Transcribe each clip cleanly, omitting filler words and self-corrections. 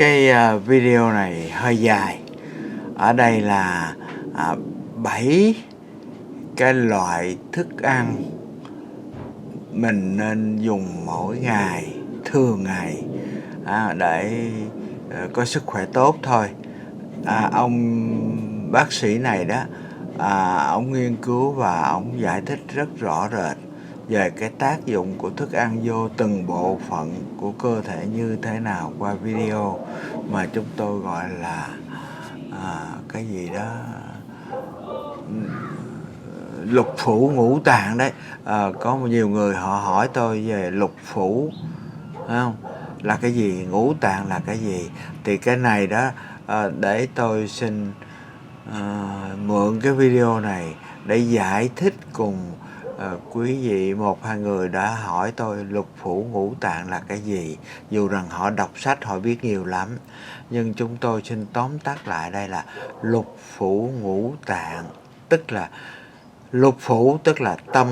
Cái video này hơi dài. Ở đây là 7 cái loại thức ăn mình nên dùng mỗi ngày, thường ngày để có sức khỏe tốt thôi. Ông bác sĩ này đó, ông nghiên cứu và ông giải thích rất rõ rệt về cái tác dụng của thức ăn vô từng bộ phận của cơ thể như thế nào qua video mà chúng tôi gọi là cái gì đó lục phủ ngũ tạng đấy. Có nhiều người họ hỏi tôi về lục phủ, phải không? Là cái gì? Ngũ tạng là cái gì? Thì cái này đó, để tôi xin mượn cái video này để giải thích cùng quý vị, một hai người đã hỏi tôi lục phủ ngũ tạng là cái gì. Dù rằng họ đọc sách họ biết nhiều lắm, nhưng chúng tôi xin tóm tắt lại đây là lục phủ ngũ tạng, tức là lục phủ tức là tâm,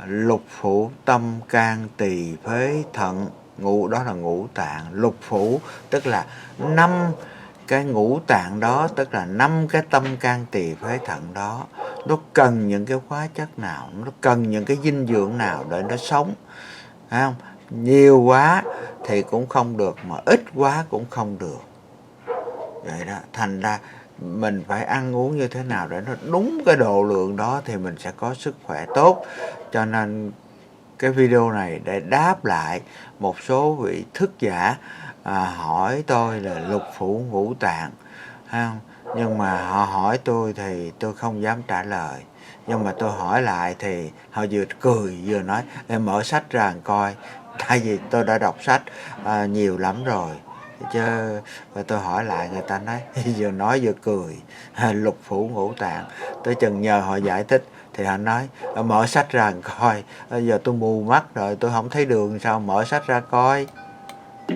lục phủ tâm can tỳ phế thận, đó là ngũ tạng. Lục phủ tức là 5 cái ngũ tạng đó, tức là 5 cái tâm can tỳ phế thận đó, nó cần những cái hóa chất nào, nó cần những cái dinh dưỡng nào để nó sống, phải không? Nhiều quá thì cũng không được, mà ít quá cũng không được. Vậy đó, thành ra mình phải ăn uống như thế nào để nó đúng cái độ lượng đó thì mình sẽ có sức khỏe tốt. Cho nên cái video này để đáp lại một số vị thức giả hỏi tôi là lục phủ ngũ tạng, không? Nhưng mà họ hỏi tôi thì tôi không dám trả lời. Nhưng mà tôi hỏi lại thì họ vừa cười vừa nói em mở sách ra coi, tại vì tôi đã đọc sách nhiều lắm rồi chứ. Và tôi hỏi lại người ta vừa nói vừa cười lục phủ ngũ tạng. Tôi chừng nhờ họ giải thích thì họ nói mở sách ra coi. Giờ tôi mù mắt rồi, tôi không thấy đường, sao mở sách ra coi.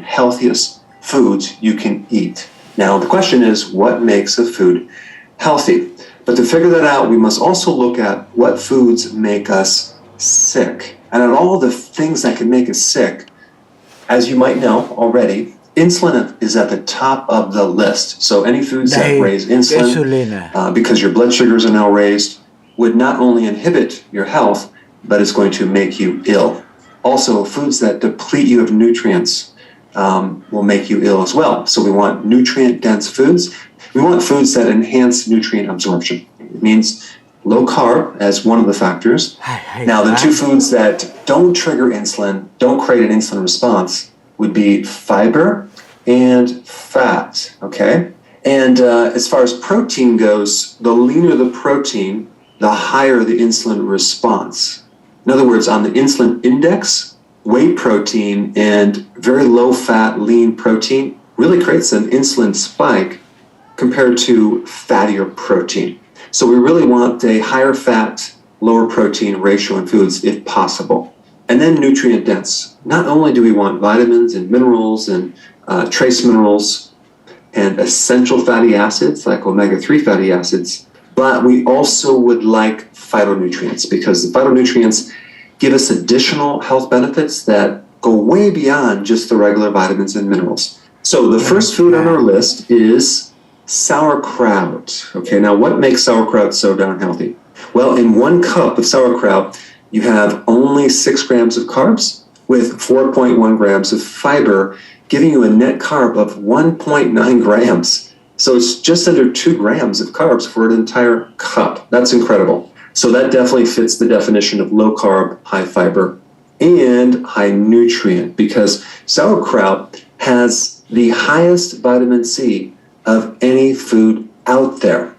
Healthiest foods you can eat. Now the question is, what makes a food healthy? But to figure that out, we must also look at what foods make us sick. And at all the things that can make us sick, as you might know already, insulin is at the top of the list. So any foods that raise insulin, because your blood sugars are now raised, would not only inhibit your health, but it's going to make you ill. Also, foods that deplete you of nutrients will make you ill as well. So we want nutrient-dense foods. We want foods that enhance nutrient absorption. It means low carb as one of the factors. Now, the two foods that don't trigger insulin, don't create an insulin response, would be fiber and fat, okay? And as far as protein goes, the leaner the protein, the higher the insulin response. In other words, on the insulin index, whey protein and very low-fat, lean protein really creates an insulin spike compared to fattier protein. So we really want a higher fat, lower protein ratio in foods if possible. And then nutrient dense. Not only do we want vitamins and minerals and trace minerals and essential fatty acids like omega-3 fatty acids, but we also would like phytonutrients, because the phytonutrients give us additional health benefits that go way beyond just the regular vitamins and minerals. So the first food on our list is sauerkraut. Okay, now what makes sauerkraut so darn healthy? Well, in 1 cup of sauerkraut, you have only 6 grams of carbs with 4.1 grams of fiber, giving you a net carb of 1.9 grams. So it's just under 2 grams of carbs for an entire cup. That's incredible. So that definitely fits the definition of low carb, high fiber, and high nutrient, because sauerkraut has the highest vitamin C of any food out there.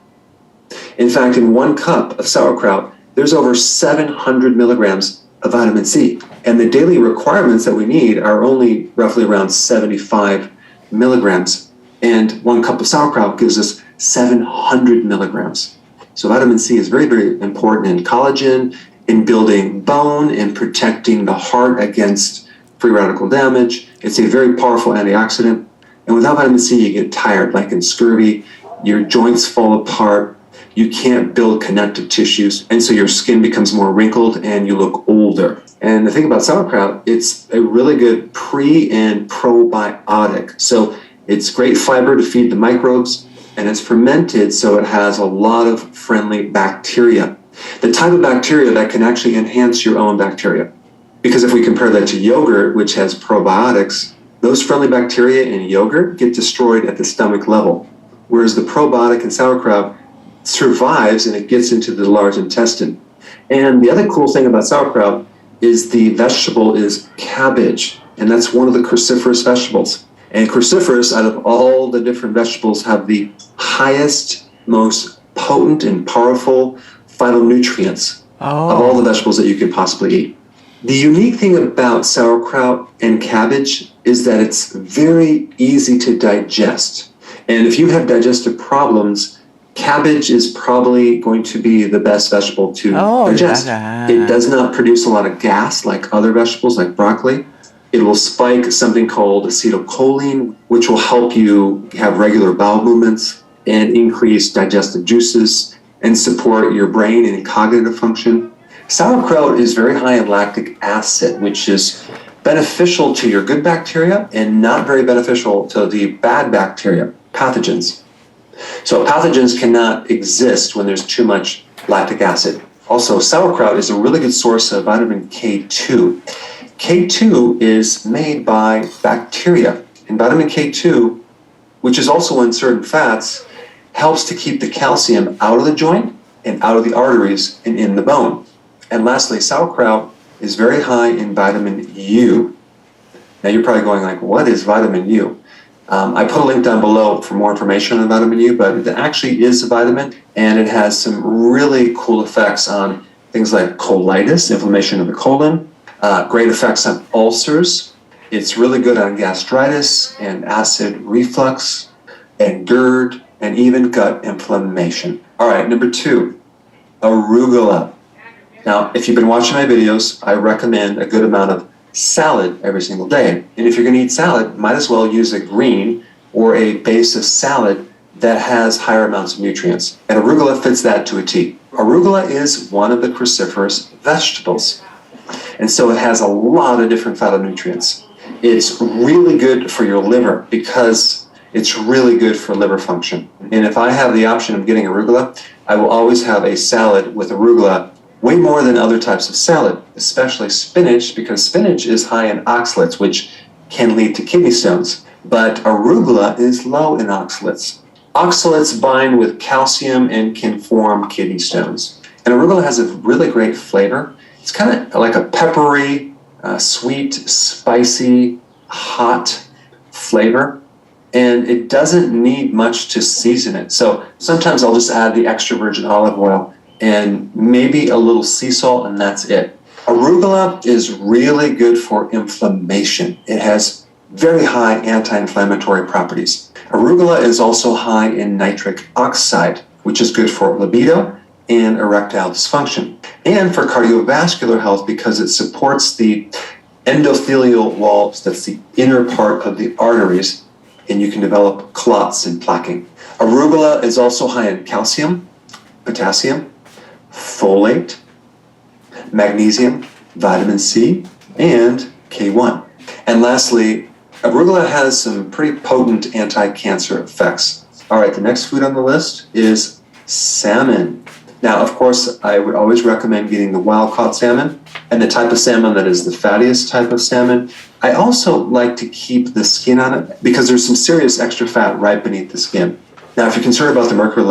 In fact, in 1 cup of sauerkraut, there's over 700 milligrams of vitamin C. And the daily requirements that we need are only roughly around 75 milligrams. And 1 cup of sauerkraut gives us 700 milligrams. So vitamin C is very, very important in collagen, in building bone, in protecting the heart against free radical damage. It's a very powerful antioxidant. And without vitamin C, you get tired, like in scurvy, your joints fall apart, you can't build connective tissues, and so your skin becomes more wrinkled and you look older. And the thing about sauerkraut, it's a really good pre and probiotic. So it's great fiber to feed the microbes, and it's fermented, so it has a lot of friendly bacteria. The type of bacteria that can actually enhance your own bacteria. Because if we compare that to yogurt, which has probiotics, those friendly bacteria in yogurt get destroyed at the stomach level, whereas the probiotic in sauerkraut survives and it gets into the large intestine. And the other cool thing about sauerkraut is the vegetable is cabbage, and that's one of the cruciferous vegetables. And cruciferous, out of all the different vegetables, have the highest, most potent and powerful phytonutrients of all the vegetables that you could possibly eat. The unique thing about sauerkraut and cabbage is that it's very easy to digest. And if you have digestive problems, cabbage is probably going to be the best vegetable to digest. It does not produce a lot of gas like other vegetables like broccoli. It will spike something called acetylcholine, which will help you have regular bowel movements and increase digestive juices and support your brain and cognitive function. Sauerkraut is very high in lactic acid, which is beneficial to your good bacteria and not very beneficial to the bad bacteria, pathogens. So pathogens cannot exist when there's too much lactic acid. Also, sauerkraut is a really good source of vitamin K2. K2 is made by bacteria, and vitamin K2, which is also in certain fats, helps to keep the calcium out of the joint and out of the arteries and in the bone. And lastly, sauerkraut is very high in vitamin U. Now you're probably going like, what is vitamin U? I put a link down below for more information on vitamin U, but it actually is a vitamin, and it has some really cool effects on things like colitis, inflammation of the colon, great effects on ulcers. It's really good on gastritis and acid reflux and GERD and even gut inflammation. All right, number 2, arugula. Now, if you've been watching my videos, I recommend a good amount of salad every single day. And if you're going to eat salad, might as well use a green or a base of salad that has higher amounts of nutrients. And arugula fits that to a T. Arugula is one of the cruciferous vegetables. And so it has a lot of different phytonutrients. It's really good for your liver because it's really good for liver function. And if I have the option of getting arugula, I will always have a salad with arugula way more than other types of salad, especially spinach, because spinach is high in oxalates, which can lead to kidney stones. But arugula is low in oxalates. Oxalates bind with calcium and can form kidney stones. And arugula has a really great flavor. It's kind of like a peppery, sweet, spicy, hot flavor. And it doesn't need much to season it. So sometimes I'll just add the extra virgin olive oil and maybe a little sea salt, and that's it. Arugula is really good for inflammation. It has very high anti-inflammatory properties. Arugula is also high in nitric oxide, which is good for libido and erectile dysfunction, and for cardiovascular health because it supports the endothelial walls, that's the inner part of the arteries, and you can develop clots and plaquing. Arugula is also high in calcium, potassium, folate, magnesium, vitamin C, and K1. And lastly, arugula has some pretty potent anti-cancer effects. All right, the next food on the list is salmon. Now, of course, I would always recommend getting the wild-caught salmon and the type of salmon that is the fattiest type of salmon. I also like to keep the skin on it because there's some serious extra fat right beneath the skin. Now, if you're concerned about the mercury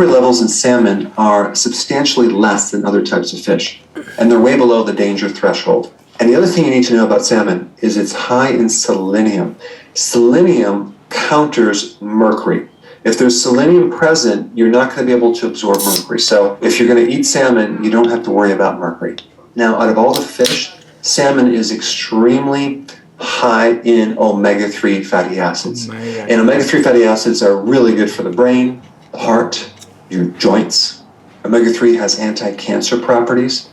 levels in salmon are substantially less than other types of fish, and they're way below the danger threshold. And the other thing you need to know about salmon is it's high in selenium. Selenium counters mercury. If there's selenium present, you're not going to be able to absorb mercury. So if you're going to eat salmon, you don't have to worry about mercury. Now, out of all the fish, salmon is extremely high in omega-3 fatty acids. And omega-3 fatty acids are really good for the brain, the heart, your joints. Omega-3 has anti-cancer properties.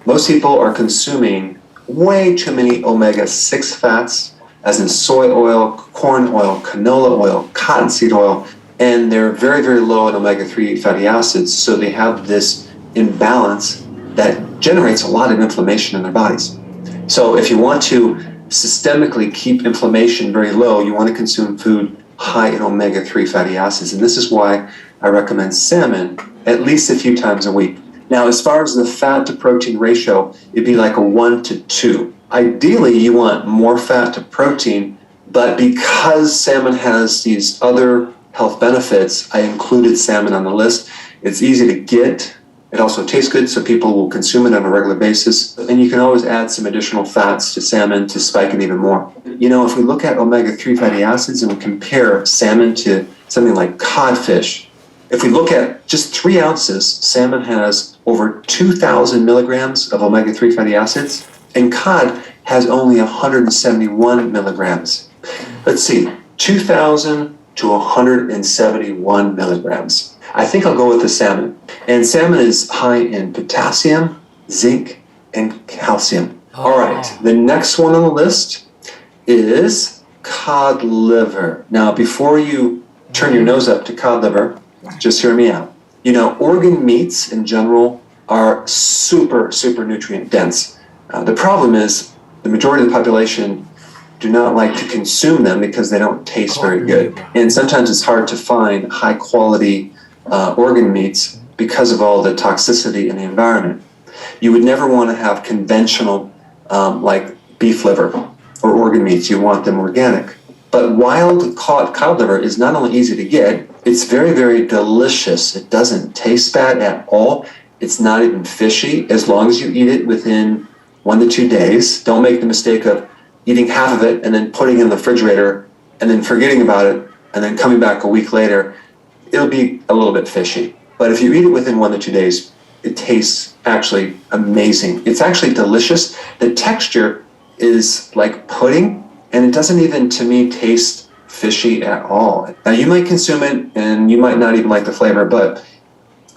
Most people are consuming way too many omega-6 fats, as in soy oil, corn oil, canola oil, cottonseed oil, and they're very, very low in omega-3 fatty acids, so they have this imbalance that generates a lot of inflammation in their bodies. So if you want to systemically keep inflammation very low, you want to consume food high in omega-3 fatty acids. And this is why I recommend salmon at least a few times a week. Now, as far as the fat to protein ratio, it'd be like a 1 to 2. Ideally, you want more fat to protein, but because salmon has these other health benefits, I included salmon on the list. It's easy to get. It also tastes good, so people will consume it on a regular basis. And you can always add some additional fats to salmon to spike it even more. You know, if we look at omega-3 fatty acids and we compare salmon to something like codfish, if we look at just 3 ounces, salmon has over 2,000 milligrams of omega-3 fatty acids, and cod has only 171 milligrams. Let's see, 2,000 to 171 milligrams. I think I'll go with the salmon. And salmon is high in potassium, zinc, and calcium. All right, the next one on the list is cod liver. Now, before you turn your nose up to cod liver, just hear me out. You know, organ meats in general are super, super nutrient dense. The problem is the majority of the population do not like to consume them because they don't taste very good. And sometimes it's hard to find high quality organ meats because of all the toxicity in the environment. You would never want to have conventional like beef liver or organ meats. You want them organic. But wild cod liver is not only easy to get, it's very, very delicious. It doesn't taste bad at all. It's not even fishy as long as you eat it within 1 to 2 days. Don't make the mistake of eating half of it and then putting it in the refrigerator and then forgetting about it and then coming back a week later. It'll be a little bit fishy. But if you eat it within 1 to 2 days, it tastes actually amazing. It's actually delicious. The texture is like pudding, and it doesn't even, to me, taste fishy at all. Now, you might consume it, and you might not even like the flavor, but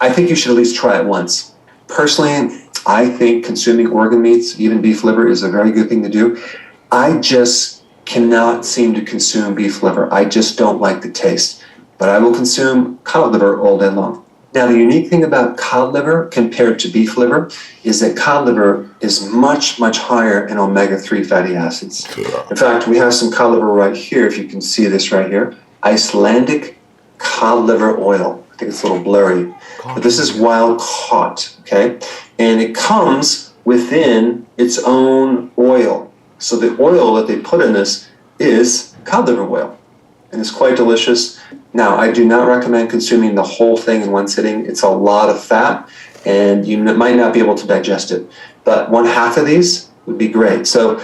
I think you should at least try it once. Personally, I think consuming organ meats, even beef liver, is a very good thing to do. I just cannot seem to consume beef liver. I just don't like the taste. But I will consume cod liver all day long. Now, the unique thing about cod liver compared to beef liver is that cod liver is much, much higher in omega-3 fatty acids. In fact, we have some cod liver right here, if you can see this right here. Icelandic cod liver oil. I think it's a little blurry. But this is wild caught, okay? And it comes within its own oil. So the oil that they put in this is cod liver oil. And it's quite delicious. Now, I do not recommend consuming the whole thing in one sitting. It's a lot of fat, and you might not be able to digest it. But 1/2 of these would be great. So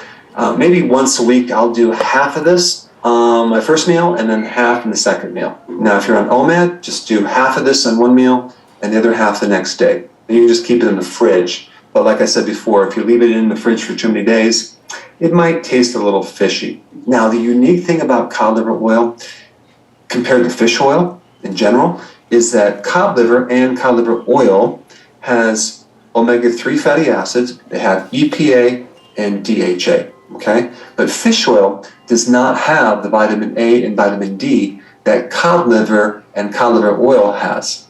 maybe once a week, I'll do half of this my first meal and then half in the second meal. Now, if you're on OMAD, just do half of this on one meal and the other half the next day. And you can just keep it in the fridge. But like I said before, if you leave it in the fridge for too many days, it might taste a little fishy. Now, the unique thing about cod liver oil compared to fish oil in general is that cod liver and cod liver oil has omega-3 fatty acids. They have EPA and DHA, okay? But fish oil does not have the vitamin A and vitamin D that cod liver and cod liver oil has.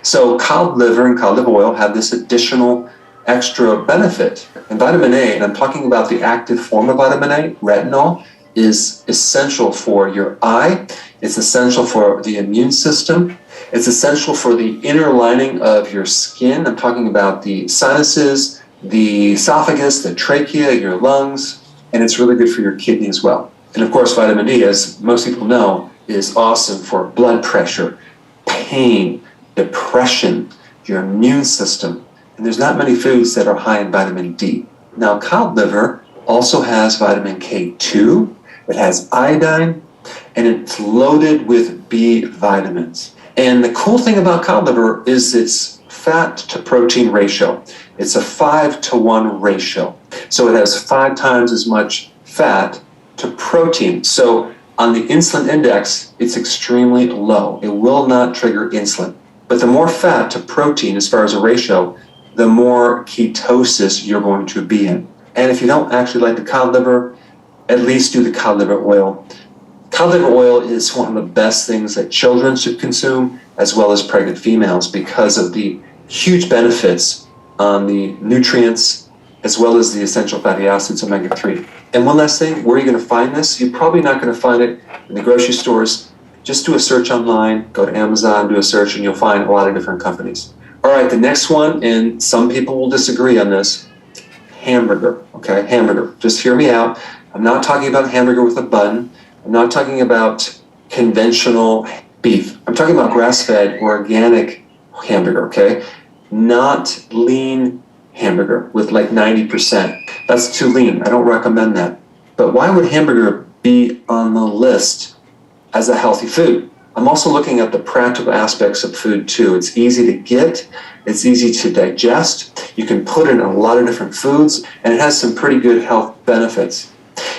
So cod liver and cod liver oil have this additional extra benefit. And vitamin A, and I'm talking about the active form of vitamin A, retinol, is essential for your eye. It's essential for the immune system. It's essential for the inner lining of your skin. I'm talking about the sinuses, the esophagus, the trachea, your lungs, and it's really good for your kidney as well. And of course, vitamin D, as most people know, is awesome for blood pressure, pain, depression, your immune system. And there's not many foods that are high in vitamin D. Now, cod liver also has vitamin K2, it has iodine, and it's loaded with B vitamins. And the cool thing about cod liver is its fat to protein ratio. It's a 5-to-1 ratio. So it has 5 times as much fat to protein. So on the insulin index, it's extremely low. It will not trigger insulin. But the more fat to protein as far as a ratio, the more ketosis you're going to be in. And if you don't actually like the cod liver, at least do the cod liver oil. Cod liver oil is one of the best things that children should consume, as well as pregnant females, because of the huge benefits on the nutrients as well as the essential fatty acids, omega-3. And one last thing, where are you going to find this? You're probably not going to find it in the grocery stores. Just do a search online, go to Amazon, do a search, and you'll find a lot of different companies. All right, the next one, and some people will disagree on this, hamburger, okay? Hamburger. Just hear me out. I'm not talking about hamburger with a bun. I'm not talking about conventional beef. I'm talking about grass-fed, organic hamburger, okay? Not lean hamburger with like 90%. That's too lean. I don't recommend that. But why would hamburger be on the list as a healthy food? I'm also looking at the practical aspects of food too. It's easy to get, it's easy to digest, you can put it in a lot of different foods, and it has some pretty good health benefits.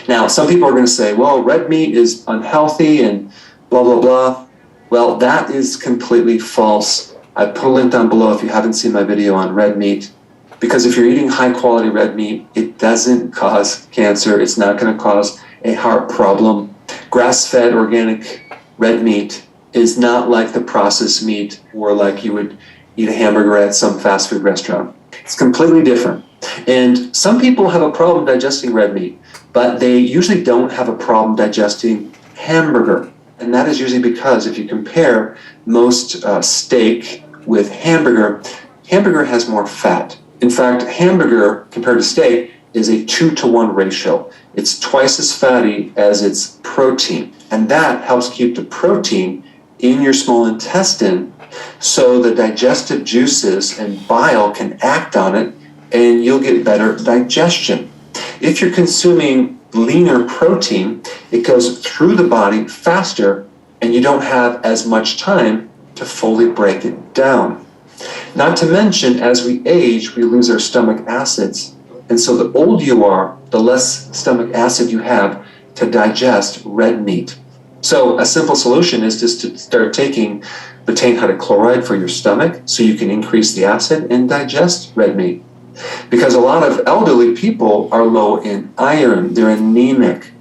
Now, some people are going to say, well, red meat is unhealthy and blah, blah, blah. Well, that is completely false. I put a link down below if you haven't seen my video on red meat, because if you're eating high quality red meat, it doesn't cause cancer. It's not going to cause a heart problem. Grass-fed organic red meat is not like the processed meat or like you would eat a hamburger at some fast food restaurant. It's completely different. And some people have a problem digesting red meat, but they usually don't have a problem digesting hamburger. And that is usually because if you compare most steak with hamburger, hamburger has more fat. In fact, hamburger compared to steak is a 2-to-1 ratio. It's twice as fatty as its protein. And that helps keep the protein in your small intestine so the digestive juices and bile can act on it and you'll get better digestion. If you're consuming leaner protein, it goes through the body faster and you don't have as much time to fully break it down. Not to mention, as we age, we lose our stomach acids. And so the older you are, the less stomach acid you have to digest red meat. So a simple solution is just to start taking betaine hydrochloride for your stomach so you can increase the acid and digest red meat. Because a lot of elderly people are low in iron, they're anemic.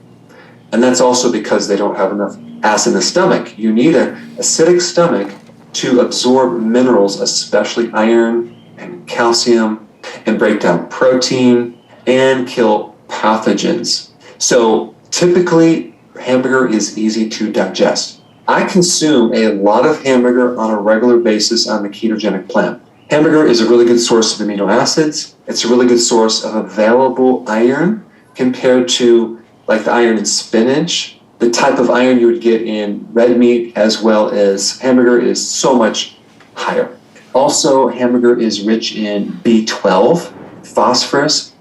And that's also because they don't have enough acid in the stomach. You need an acidic stomach to absorb minerals, especially iron and calcium, and break down protein and kill pathogens. So typically, hamburger is easy to digest. I consume a lot of hamburger on a regular basis on the ketogenic plan. Hamburger is a really good source of amino acids. It's a really good source of available iron compared to like the iron in spinach. The type of iron you would get in red meat as well as hamburger is so much higher. Also, hamburger is rich in B12, phosphorus,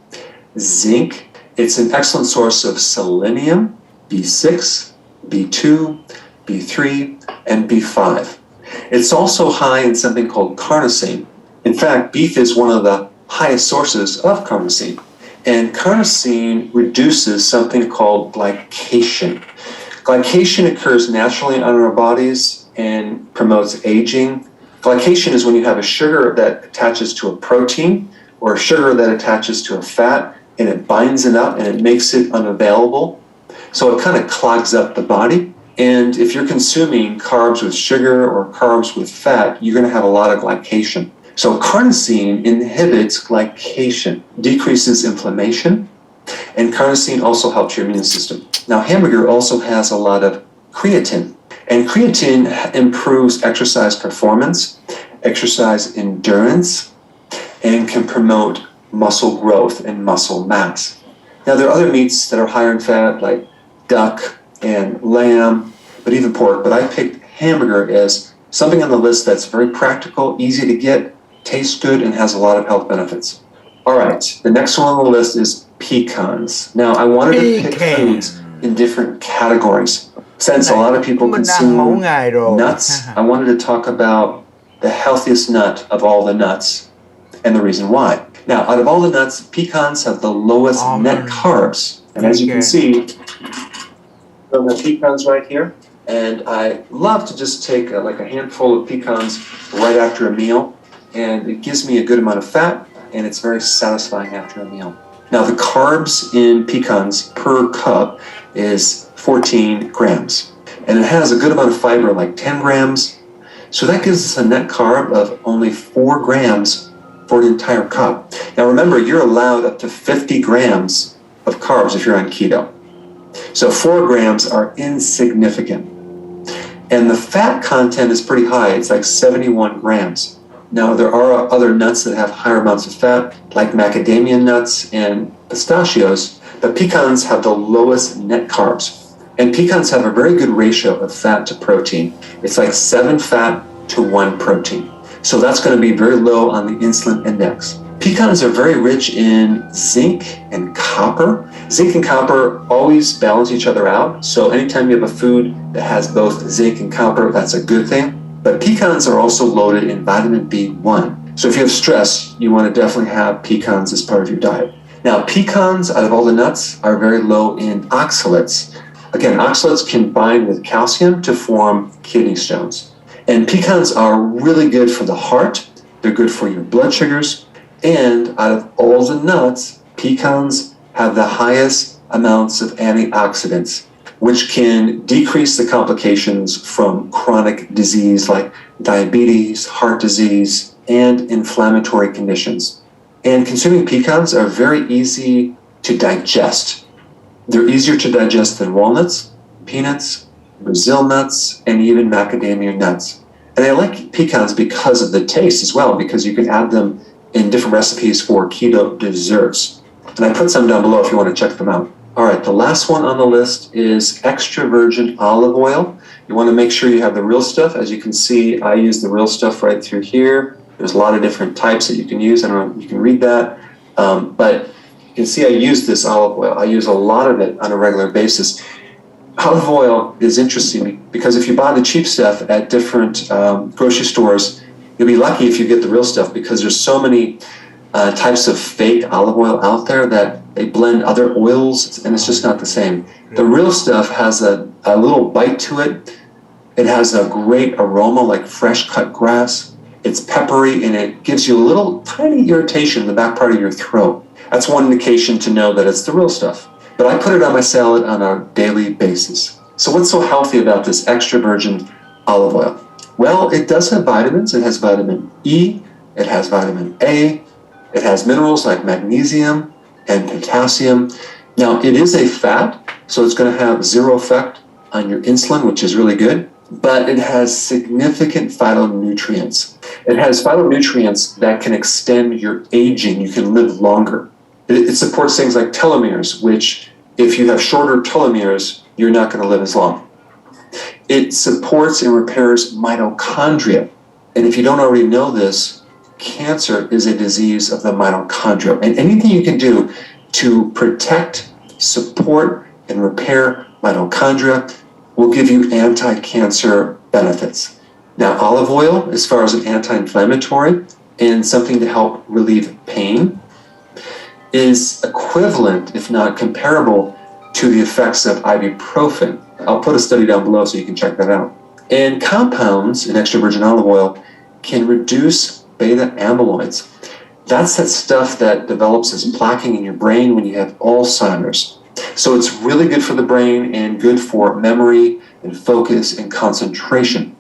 zinc. It's an excellent source of selenium, B6, B2, B3, and B5. It's also high in something called carnosine. In fact, beef is one of the highest sources of carnosine. And carnosine reduces something called glycation. Glycation occurs naturally on our bodies and promotes aging. Glycation is when you have a sugar that attaches to a protein or a sugar that attaches to a fat, and it binds it up and it makes it unavailable. So it kind of clogs up the body. And if you're consuming carbs with sugar or carbs with fat, you're going to have a lot of glycation. So carnosine inhibits glycation, decreases inflammation, and carnosine also helps your immune system. Now, hamburger also has a lot of creatine, and creatine improves exercise performance, exercise endurance, and can promote muscle growth and muscle mass. Now, there are other meats that are higher in fat, like duck and lamb, but even pork. But I picked hamburger as something on the list that's very practical, easy to get, tastes good, and has a lot of health benefits. All right, the next one on the list is pecans. Now, I wanted to pick foods in different categories. Since a lot of people consume nuts, I wanted to talk about the healthiest nut of all the nuts and the reason why. Now, out of all the nuts, pecans have the lowest net carbs. And as you can see, from the pecans right here, and I love to just take like a handful of pecans right after a meal, and it gives me a good amount of fat, and it's very satisfying after a meal. Now, the carbs in pecans per cup is 14 grams, and it has a good amount of fiber, like 10 grams. So that gives us a net carb of only 4 grams for an entire cup. Now remember, you're allowed up to 50 grams of carbs if you're on keto. So 4 grams are insignificant. And the fat content is pretty high. It's like 71 grams. Now, there are other nuts that have higher amounts of fat, like macadamia nuts and pistachios, but pecans have the lowest net carbs. And pecans have a very good ratio of fat to protein. It's like 7 fat to 1 protein. So that's going to be very low on the insulin index. Pecans are very rich in zinc and copper. Zinc and copper always balance each other out. So anytime you have a food that has both zinc and copper, that's a good thing. But pecans are also loaded in vitamin B1. So if you have stress, you want to definitely have pecans as part of your diet. Now, pecans, out of all the nuts, are very low in oxalates. Again, oxalates can bind with calcium to form kidney stones. And pecans are really good for the heart. They're good for your blood sugars. And out of all the nuts, pecans have the highest amounts of antioxidants, which can decrease the complications from chronic disease like diabetes, heart disease, and inflammatory conditions. And consuming pecans are very easy to digest. They're easier to digest than walnuts, peanuts, Brazil nuts, and even macadamia nuts. And I like pecans because of the taste as well, because you can add them in different recipes for keto desserts. And I put some down below if you want to check them out. All right, the last one on the list is extra virgin olive oil. You want to make sure you have the real stuff. As you can see, I use the real stuff right through here. There's a lot of different types that you can use. I don't know if you can read that. But you can see I use this olive oil. I use a lot of it on a regular basis. Olive oil is interesting because if you buy the cheap stuff at different grocery stores, you'll be lucky if you get the real stuff because there's so many types of fake olive oil out there that they blend other oils and it's just not the same. The real stuff has a little bite to it. It has a great aroma like fresh cut grass. It's peppery and it gives you a little tiny irritation in the back part of your throat. That's one indication to know that it's the real stuff. But I put it on my salad on a daily basis. So what's so healthy about this extra virgin olive oil? Well, it does have vitamins. It has vitamin E, it has vitamin A, it has minerals like magnesium and potassium. Now, it is a fat, so it's going to have zero effect on your insulin, which is really good, but it has significant phytonutrients. It has phytonutrients that can extend your aging. You can live longer. It supports things like telomeres, which if you have shorter telomeres, you're not going to live as long. It supports and repairs mitochondria. And if you don't already know this, cancer is a disease of the mitochondria. And anything you can do to protect, support, and repair mitochondria will give you anti-cancer benefits. Now, olive oil, as far as an anti-inflammatory and something to help relieve pain, is equivalent, if not comparable, to the effects of ibuprofen. I'll put a study down below so you can check that out. And compounds in extra virgin olive oil can reduce beta amyloids. That's that stuff that develops as plaquing in your brain when you have Alzheimer's. So it's really good for the brain and good for memory and focus and concentration.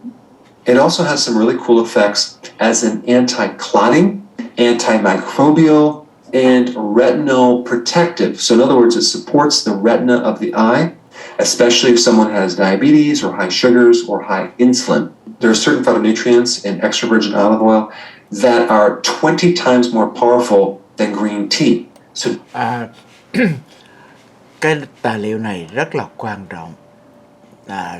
It also has some really cool effects as an anti-clotting, antimicrobial, and retinal protective. So in other words, it supports the retina of the eye, especially if someone has diabetes or high sugars or high insulin. There are certain phytonutrients in extra virgin olive oil that are 20 times more powerful than green tea. So cái tài liệu này rất là quan trọng.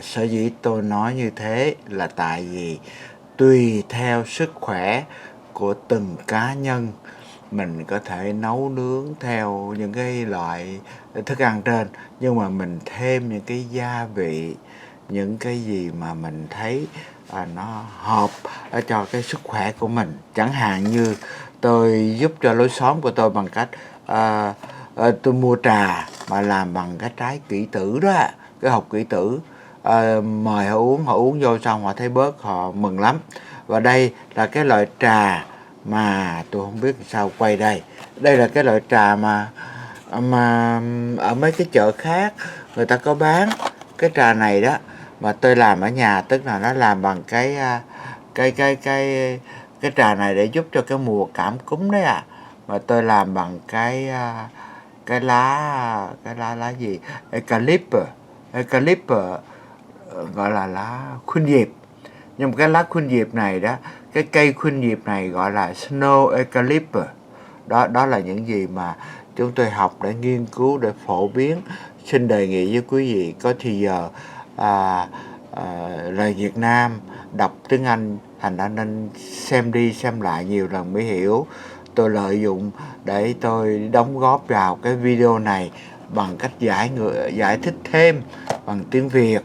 Sở dĩ tôi nói như thế là tại vì tùy theo sức khỏe của từng cá nhân, mình có thể nấu nướng theo những cái loại thức ăn trên, nhưng mà mình thêm những cái gia vị, những cái gì mà mình thấy nó hợp cho cái sức khỏe của mình. Chẳng hạn như tôi giúp cho lối xóm của tôi bằng cách tôi mua trà mà làm bằng cái trái kỷ tử đó, cái hột kỷ tử. Mời họ uống vô xong họ thấy bớt, họ mừng lắm. Và đây là cái loại trà mà tôi không biết sao quay đây. Đây là cái loại trà mà ở mấy cái chợ khác người ta có bán cái trà này đó, mà tôi làm ở nhà, tức là nó làm bằng cái Cái trà này để giúp cho cái mùa cảm cúm đấy ạ. Và tôi làm bằng cái lá gì, eucalyptus, gọi là lá khuynh diệp. Nhưng mà cái lá khuynh diệp này đó, cái cây khuynh diệp này gọi là snow eucalyptus. Đó là những gì mà chúng tôi học để nghiên cứu, để phổ biến. Xin đề nghị với quý vị có thì giờ lời Việt Nam đọc tiếng Anh, thành ra nên xem đi xem lại nhiều lần mới hiểu. Tôi lợi dụng để tôi đóng góp vào cái video này bằng cách giải thích thêm bằng tiếng Việt,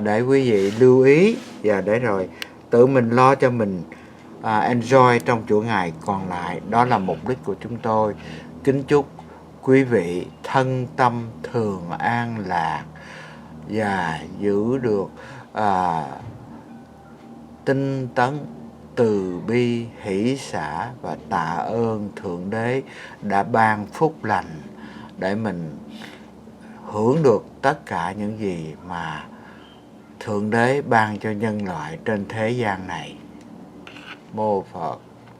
để quý vị lưu ý và để rồi tự mình lo cho mình enjoy trong chuỗi ngày còn lại. Đó là mục đích của chúng tôi. Kính chúc quý vị thân tâm thường an lạc và giữ được tinh tấn, từ bi, hỷ xả và tạ ơn Thượng Đế đã ban phúc lành để mình hưởng được tất cả những gì mà Thượng Đế ban cho nhân loại trên thế gian này. Mô Phật.